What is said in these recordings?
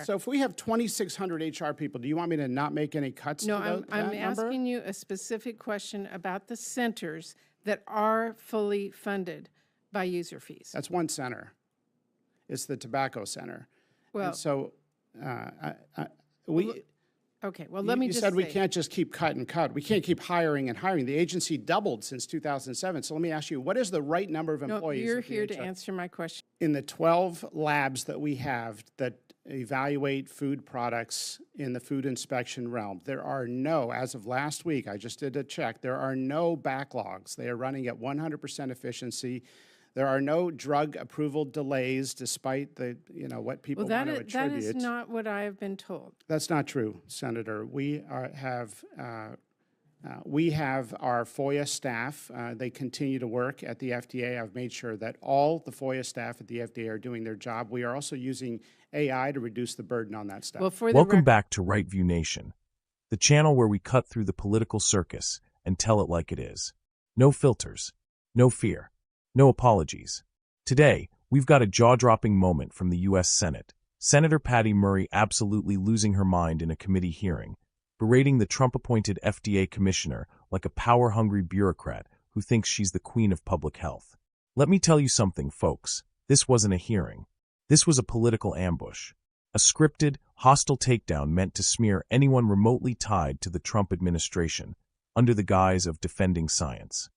So if we have 2,600 HR people, do you want me to not make any cuts No, to I'm that number? asking you a specific question about the centers that are fully funded by user fees. That's one center. It's the tobacco center. Well, And so okay, well, let me you just said we say- can't just keep cut and cut. We can't keep hiring and hiring. The agency doubled since 2007. So let me ask you, what is the right number of employees? No, you're at the here to HR? answer my question. In the 12 labs that we have that evaluate food products in the food inspection realm, there are no, as of last week, I just did a check, there are no backlogs. They are running at 100% efficiency. There are no drug approval delays, despite the, what people Well, want to attribute. that is not what I have been told. That's not true, Senator. We have our FOIA staff. They continue to work at the FDA. I've made sure that all the FOIA staff at the FDA are doing their job. We are also using AI to reduce the burden on that staff. Well, Welcome back to Right View Nation, the channel where we cut through the political circus and tell it like it is. No filters, no fear, no apologies. Today, we've got a jaw-dropping moment from the U.S. Senate. Senator Patty Murray absolutely losing her mind in a committee hearing, berating the Trump-appointed FDA Commissioner like a power-hungry bureaucrat who thinks she's the queen of public health. Let me tell you something, folks. This wasn't a hearing. This was a political ambush. A scripted, hostile takedown meant to smear anyone remotely tied to the Trump administration under the guise of defending science.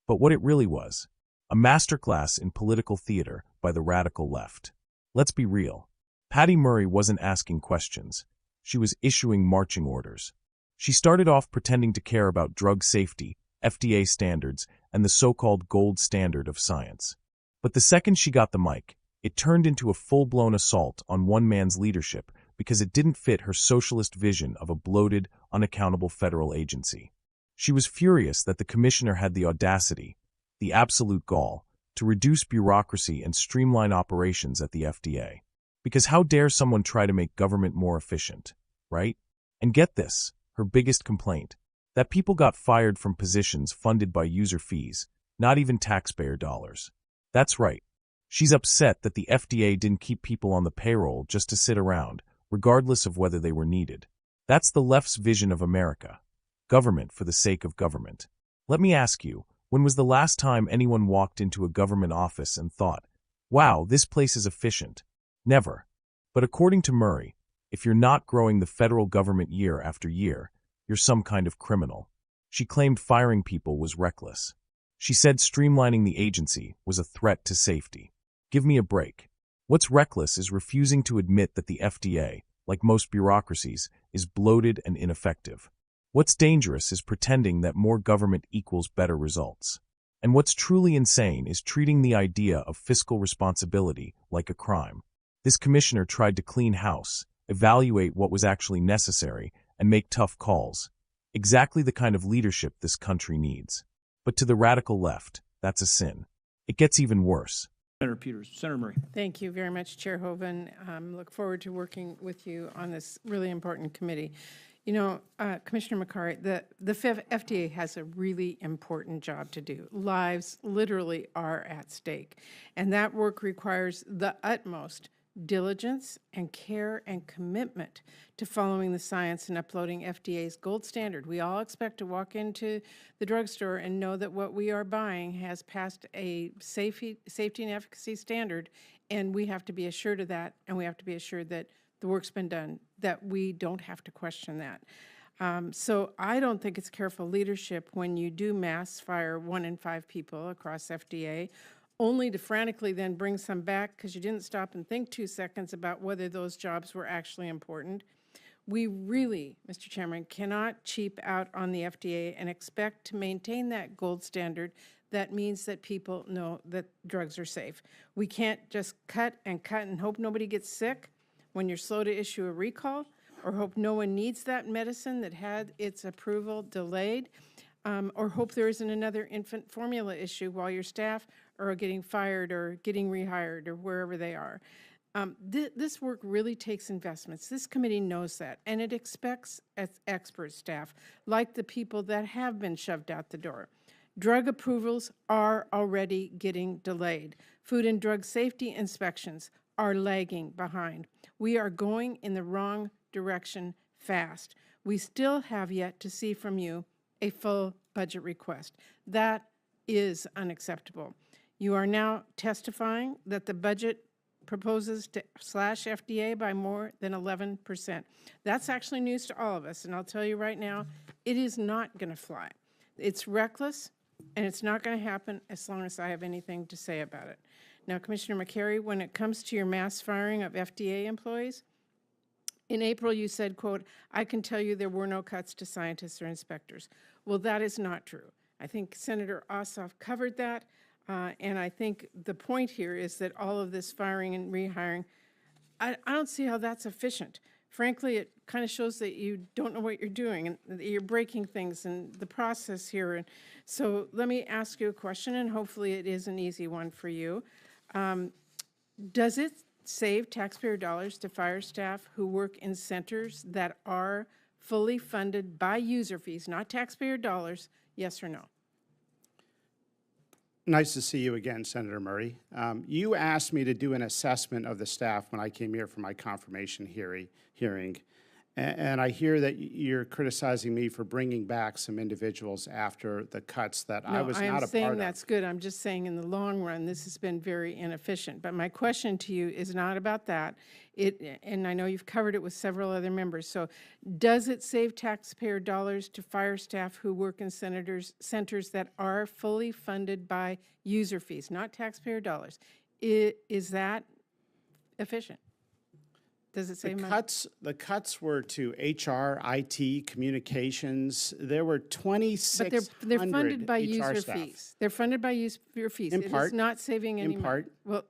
But what it really was, a masterclass in political theater by the radical left. Let's be real. Patty Murray wasn't asking questions. She was issuing marching orders. She started off pretending to care about drug safety, FDA standards, and the so-called gold standard of science. But the second she got the mic, it turned into a full-blown assault on one man's leadership because it didn't fit her socialist vision of a bloated, unaccountable federal agency. She was furious that the commissioner had the audacity, the absolute gall, to reduce bureaucracy and streamline operations at the FDA. Because how dare someone try to make government more efficient, right? And get this, her biggest complaint, that people got fired from positions funded by user fees, not even taxpayer dollars. That's right. She's upset that the FDA didn't keep people on the payroll just to sit around, regardless of whether they were needed. That's the left's vision of America. Government for the sake of government. Let me ask you, when was the last time anyone walked into a government office and thought, wow, this place is efficient? Never. But according to Murray, if you're not growing the federal government year after year, you're some kind of criminal. She claimed firing people was reckless. She said streamlining the agency was a threat to safety. Give me a break. What's reckless is refusing to admit that the FDA, like most bureaucracies, is bloated and ineffective. What's dangerous is pretending that more government equals better results. And what's truly insane is treating the idea of fiscal responsibility like a crime. This commissioner tried to clean house, evaluate what was actually necessary, and make tough calls. Exactly the kind of leadership this country needs. But to the radical left, that's a sin. It gets even worse. Senator Peters. Senator Murray. Thank you very much, Chair Hoeven. Look forward to working with you on this really important committee. Commissioner McCarty, the FDA has a really important job to do. Lives literally are at stake, and that work requires the utmost diligence and care and commitment to following the science and uploading FDA's gold standard. We all expect to walk into the drugstore and know that what we are buying has passed a safety and efficacy standard, and we have to be assured of that, and we have to be assured that the work's been done, that we don't have to question that. So I don't think it's careful leadership when you do mass fire 1 in 5 people across FDA, only to frantically then bring some back because you didn't stop and think 2 seconds about whether those jobs were actually important. We really, Mr. Chairman, cannot cheap out on the FDA and expect to maintain that gold standard that means that people know that drugs are safe. We can't just cut and hope nobody gets sick when you're slow to issue a recall, or hope no one needs that medicine that had its approval delayed, or hope there isn't another infant formula issue while your staff are getting fired or getting rehired or wherever they are. This work really takes investments. This committee knows that, and it expects expert staff, like the people that have been shoved out the door. Drug approvals are already getting delayed. Food and drug safety inspections are lagging behind. We are going in the wrong direction fast. We still have yet to see from you a full budget request. That is unacceptable. You are now testifying that the budget proposes to slash FDA by more than 11%. That's actually news to all of us, and I'll tell you right now, it is not going to fly. It's reckless, and it's not going to happen as long as I have anything to say about it. Now, Commissioner McCary, when it comes to your mass firing of FDA employees, in April you said, quote, "I can tell you there were no cuts to scientists or inspectors." Well, that is not true. I think Senator Ossoff covered that, and I think the point here is that all of this firing and rehiring, I don't see how that's efficient. Frankly, it kind of shows that you don't know what you're doing and that you're breaking things and the process here. And so let me ask you a question, and hopefully it is an easy one for you. Does it save taxpayer dollars to fire staff who work in centers that are fully funded by user fees, not taxpayer dollars, yes or no? Nice to see you again, Senator Murray. You asked me to do an assessment of the staff when I came here for my confirmation hearing. And I hear that you're criticizing me for bringing back some individuals after the cuts that I was not a part of. No, I'm saying that's good. I'm just saying in the long run, this has been very inefficient. But my question to you is not about that. And I know you've covered it with several other members. So does it save taxpayer dollars to fire staff who work in centers that are fully funded by user fees, not taxpayer dollars? Is that efficient? Does it save money? The cuts were to HR, IT, communications. There were 2,600 But they're funded by HR user staff. fees. They're funded by user fees. In It part. is not saving any In money. part. Well,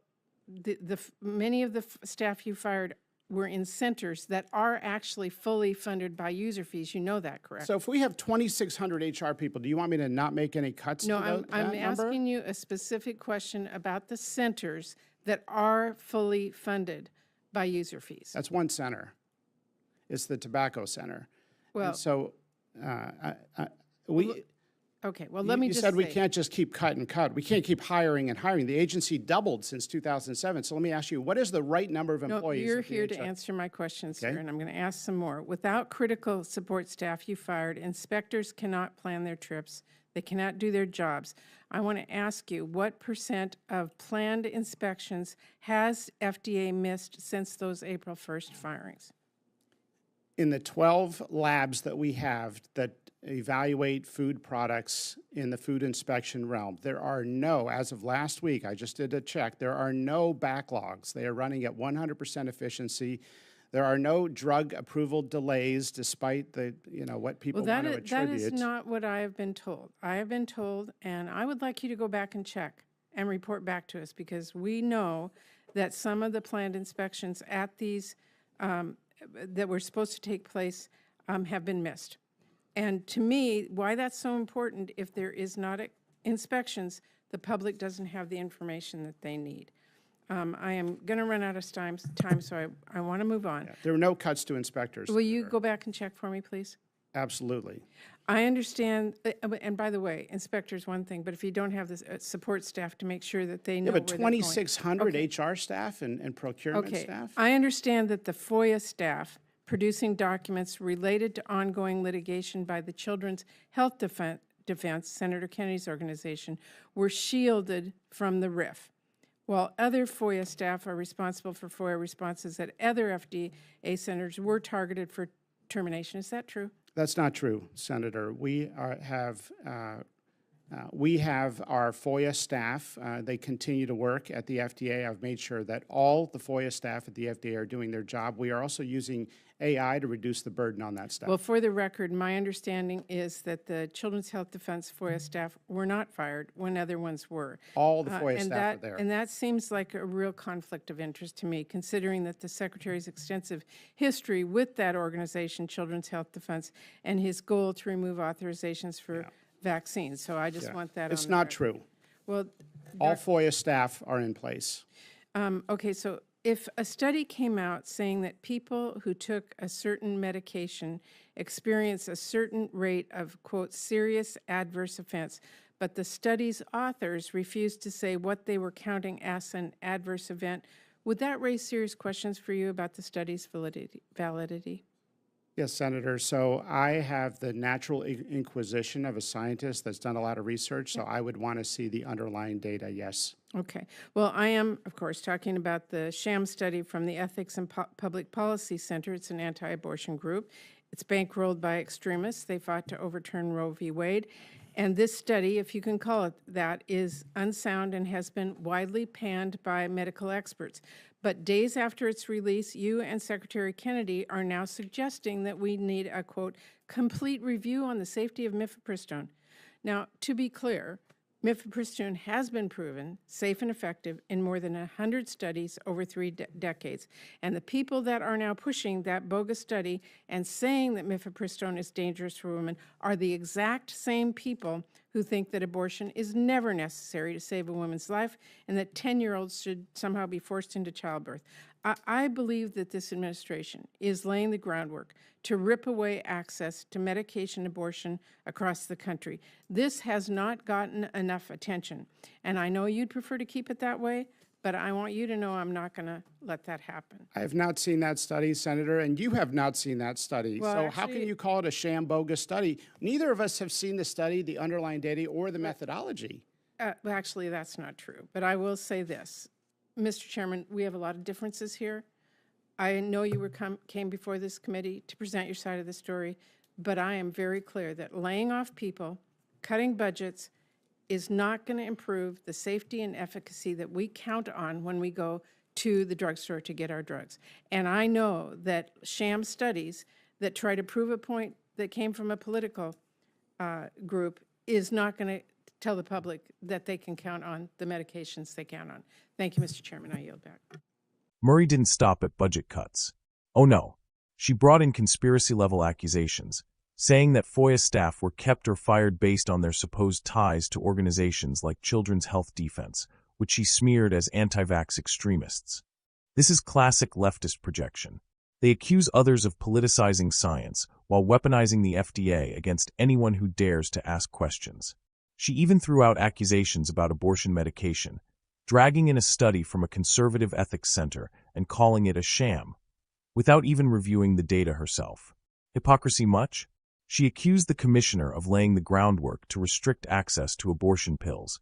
many of the staff you fired were in centers that are actually fully funded by user fees. You know that, correct? So if we have 2,600 HR people, do you want me to not make any cuts No, to I'm that number? asking you a specific question about the centers that are fully funded by user fees. That's one center. It's the tobacco center. Well, And so okay, well, let me you just said we say- can't just keep cut and cut. We can't keep hiring and hiring. The agency doubled since 2007. So let me ask you, what is the right number of No, employees? you're at the here to HR? answer my questions, Okay. sir, and I'm going to ask some more. Without critical support staff you fired, inspectors cannot plan their trips. They cannot do their jobs. I want to ask you, what % of planned inspections has FDA missed since those April 1st firings? In the 12 labs that we have that evaluate food products in the food inspection realm, there are no, as of last week, I just did a check, there are no backlogs. They are running at 100% efficiency. There are no drug approval delays, despite the, what people want to attribute. That is not what I have been told. I have been told, and I would like you to go back and check and report back to us, because we know that some of the planned inspections at these that were supposed to take place have been missed. And to me, why that's so important, if there is not inspections, the public doesn't have the information that they need. I am going to run out of time, so I want to move on. Yeah, there were no cuts to inspectors. Will you go back and check for me, please? Absolutely. I understand, and by the way, inspectors one thing, but if you don't have the support staff to make sure that they know Yeah, where but they're going. 2,600 HR staff and procurement staff? I understand that the FOIA staff producing documents related to ongoing litigation by the Children's Health Defense, Senator Kennedy's organization, were shielded from the RIF, while other FOIA staff are responsible for FOIA responses at other FDA centers were targeted for termination. Is that true? That's not true, Senator. We have our FOIA staff. They continue to work at the FDA. I've made sure that all the FOIA staff at the FDA are doing their job. We are also using AI to reduce the burden on that staff. Well, for the record, my understanding is that the Children's Health Defense FOIA staff were not fired when other ones were. All the FOIA staff are there. And that seems like a real conflict of interest to me, considering that the Secretary's extensive history with that organization, Children's Health Defense, and his goal to remove authorizations for vaccines. So I just want that on It's the not record. true. Well, All FOIA staff are in place. okay, so if a study came out saying that people who took a certain medication experience a certain rate of, quote, serious adverse events, but the study's authors refused to say what they were counting as an adverse event, Would that raise serious questions for you about the study's validity? Yes, Senator. So I have the natural inquisition of a scientist that's done a lot of research, so I would want to see the underlying data, yes. Okay. Well, I am, of course, talking about the Sham study from the Ethics and Public Policy Center. It's an anti-abortion group. It's bankrolled by extremists. They fought to overturn Roe v. Wade. And this study, if you can call it that, is unsound and has been widely panned by medical experts. But days after its release, you and Secretary Kennedy are now suggesting that we need a, quote, complete review on the safety of mifepristone. Now, to be clear, mifepristone has been proven safe and effective in more than 100 studies over 3 decades. And the people that are now pushing that bogus study and saying that mifepristone is dangerous for women are the exact same people who think that abortion is never necessary to save a woman's life and that 10-year-olds should somehow be forced into childbirth. I believe that this administration is laying the groundwork to rip away access to medication abortion across the country. This has not gotten enough attention, and I know you'd prefer to keep it that way, but I want you to know I'm not going to let that happen. I have not seen that study, Senator, and you have not seen that study. Well, so how can you call it a sham bogus study? Neither of us have seen the study, the underlying data, or the methodology. Well, actually, that's not true, but I will say this. Mr. Chairman, we have a lot of differences here. I know you came before this committee to present your side of the story, but I am very clear that laying off people, cutting budgets, is not going to improve the safety and efficacy that we count on when we go to the drugstore to get our drugs. And I know that sham studies that try to prove a point that came from a political group is not going to tell the public that they can count on the medications they count on. Thank you, Mr. Chairman. I yield back. Murray didn't stop at budget cuts. Oh no. She brought in conspiracy-level accusations, saying that FOIA staff were kept or fired based on their supposed ties to organizations like Children's Health Defense, which she smeared as anti-vax extremists. This is classic leftist projection. They accuse others of politicizing science while weaponizing the FDA against anyone who dares to ask questions. She even threw out accusations about abortion medication, dragging in a study from a conservative ethics center and calling it a sham, without even reviewing the data herself. Hypocrisy much? She accused the commissioner of laying the groundwork to restrict access to abortion pills,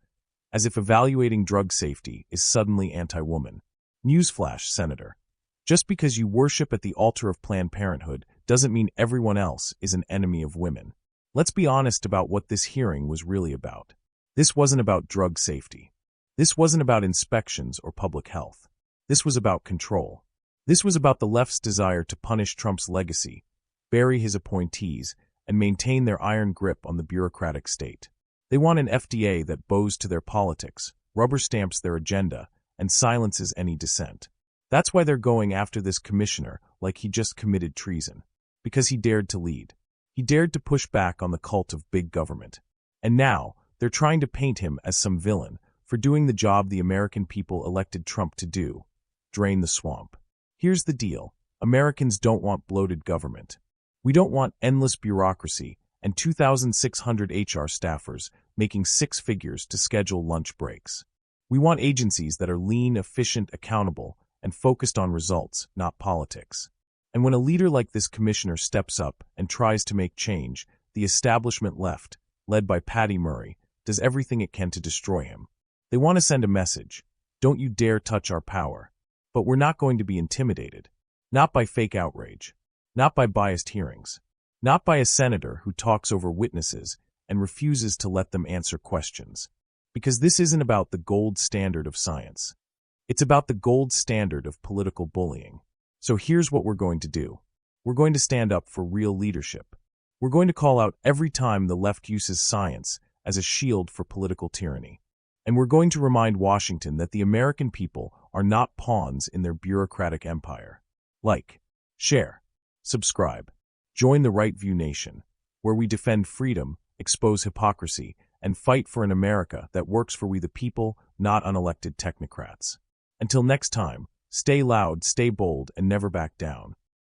as if evaluating drug safety is suddenly anti-woman. Newsflash, Senator. Just because you worship at the altar of Planned Parenthood doesn't mean everyone else is an enemy of women. Let's be honest about what this hearing was really about. This wasn't about drug safety. This wasn't about inspections or public health. This was about control. This was about the left's desire to punish Trump's legacy, bury his appointees, and maintain their iron grip on the bureaucratic state. They want an FDA that bows to their politics, rubber stamps their agenda, and silences any dissent. That's why they're going after this commissioner like he just committed treason. Because he dared to lead. He dared to push back on the cult of big government. And now, they're trying to paint him as some villain for doing the job the American people elected Trump to do: drain the swamp. Here's the deal. Americans don't want bloated government. We don't want endless bureaucracy and 2,600 HR staffers making 6 figures to schedule lunch breaks. We want agencies that are lean, efficient, accountable, and focused on results, not politics. And when a leader like this commissioner steps up and tries to make change, the establishment left, led by Patty Murray, does everything it can to destroy him. They want to send a message: don't you dare touch our power. But we're not going to be intimidated. Not by fake outrage. Not by biased hearings. Not by a senator who talks over witnesses and refuses to let them answer questions. Because this isn't about the gold standard of science. It's about the gold standard of political bullying. So here's what we're going to do. We're going to stand up for real leadership. We're going to call out every time the left uses science as a shield for political tyranny. And we're going to remind Washington that the American people are not pawns in their bureaucratic empire. Like, share, subscribe, join the Right View Nation, where we defend freedom, expose hypocrisy, and fight for an America that works for we the people, not unelected technocrats. Until next time, stay loud, stay bold, and never back down.